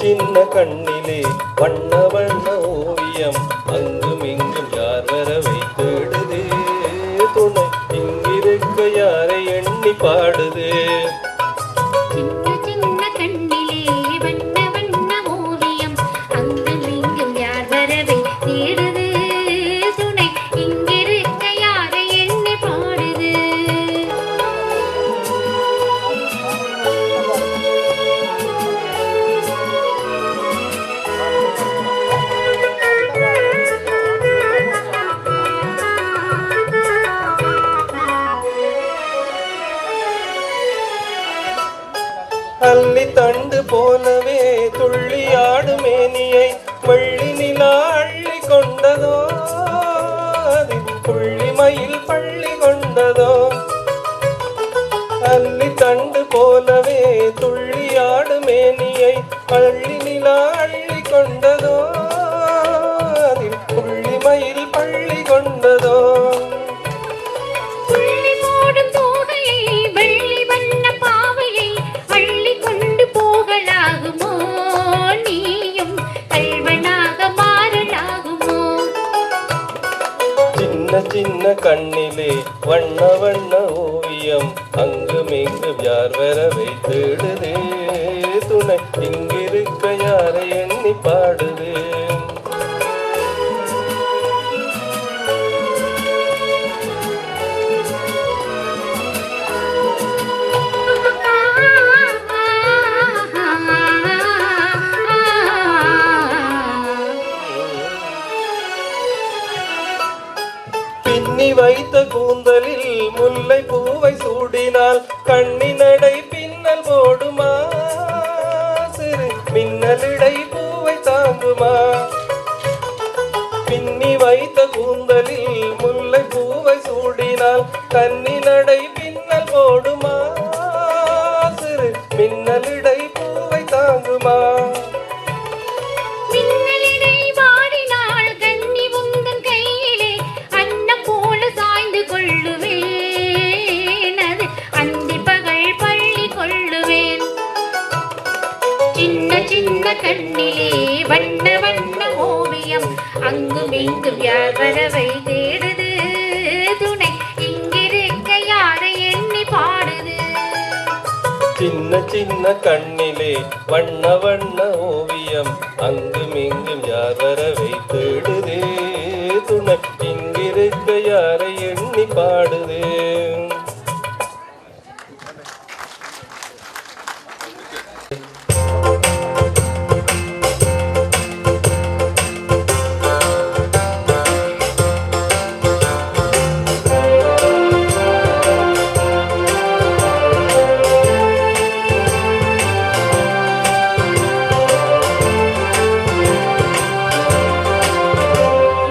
சின்ன கண்ணிலே வண்ண வண்ண ஓவியம் அங்கும் இங்கும் யார் வரவை தேடுது துணை இங்கிருக்க யாரை எண்ணி பாடுது அள்ளி தண்டு போலவே துள்ளியாடு மேனியை வள்ளி நிலா அள்ளி கொண்டதோ புள்ளி மயில் பள்ளி கொண்டதோ அள்ளி தண்டு போலவே துள்ளியாடு மேனியை வள்ளி நிலா அள்ளி கொண்டதோ புள்ளி மயில் பள்ளி கொண்டதோ சின்ன கண்ணிலே வண்ண வண்ண ஓவியம் அங்கும் இங்கும் யார் வரவை தேடுதே துணை இங்கிருக்க யாரை எண்ணி பாடுது பின்னி வைத்த கூந்தலில் முல்லை பூவை சூடினால் கண்ணினடை பின்னல் போடுமா சிறு மின்னலிடை பூவை தாங்குமா பின்னி வைத்த கூந்தலில் முல்லை பூவை சூடினால் கண்ணினடை பின்னல் போடுமா சிறு மின்னலிடை பூவை தாங்குமா சின்ன கண்ணிலே வண்ண வண்ண ஓவியம் அங்கும் இங்கும் யார் வரவை தேடுது துணை இங்கிருக்க யாரை எண்ணி பாடுது சின்ன சின்ன கண்ணிலே வண்ண வண்ண ஓவியம் அங்கும் இங்கும் யார் வரவை தேடுது துணை இங்கிருக்க யாரை எண்ணி பாடுது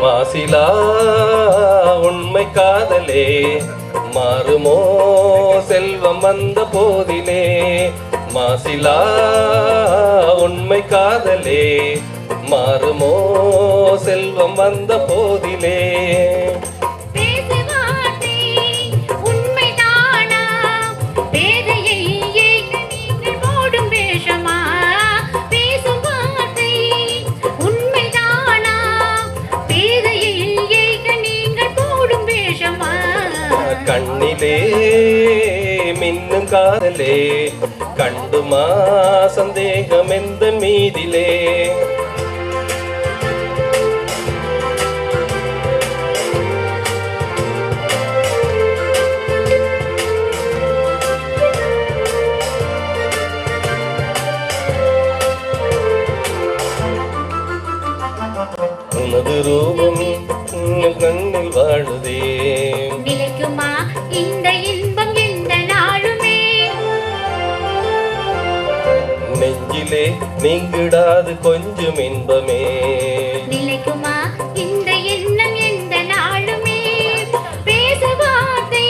மாசிலா உண்மை காதலே மாறுமோ செல்வம் வந்த போதிலே மாசிலா உண்மை காதலே மாறுமோ செல்வம் வந்த போதிலே கண்ணிலே மின்னும் காதலே கண்டுமா சந்தேகம் எந்த மீதிலே உனது ரூபம் கண்ணில் வாழுதே நிலைக்குமா இந்த இன்பம் எந்த நாளுமே நெஞ்சிலே நீங்கிடாது கொஞ்சம் இன்பமே நிலைக்குமா இந்த எண்ணம் எந்த நாளுமே பேச வார்த்தை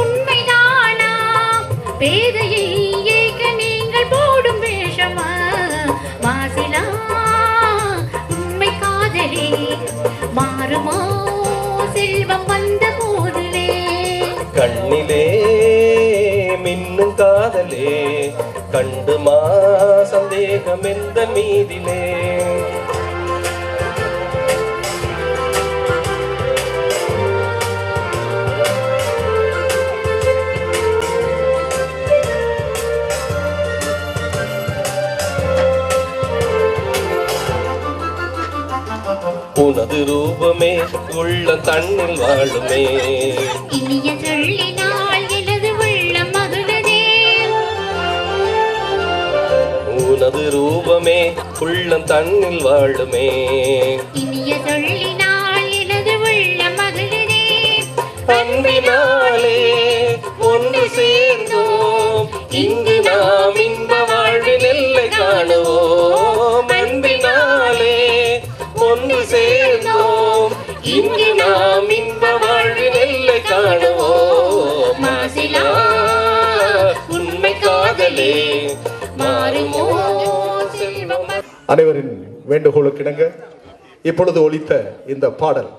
உண்மைதானா பேதையை ஏக நீங்கள் போடும் வேஷமா மாசிலா உண்மை காதலே மாறுமோ செல்வம் வந்த போதிலே கண்ணிலே மின்னும் காதலே கண்டுமா சந்தேகம் மேகமெந்த மீதிலே உனது ரூபமே உள்ள தண்ணில் வாழுமே இனிய சொல்லினால் எனது உள்ளம் மகிழதே உனது ரூபமே உள்ளம் தண்ணில் வாழுமே இனிய சொல்லினால் எனது உள்ளம் மகிழதே அன்பினாலே ஒன்று சேர்ந்தோம் இங்கு நாம் இன்ப வாழ்வின் எல்லை காணுவோம் அன்பினாலே ஒன்று சேர்ந்தோம் இங்கு நாம் இன்ப வாழ்வின் எல்லை காணுவோம் மாசிலா உண்மை காதலே மாறுமோ செல்வம் அனைவரின் வேண்டுகோளுக்கிணங்க இப்பொழுது ஒலித்த இந்த பாடல்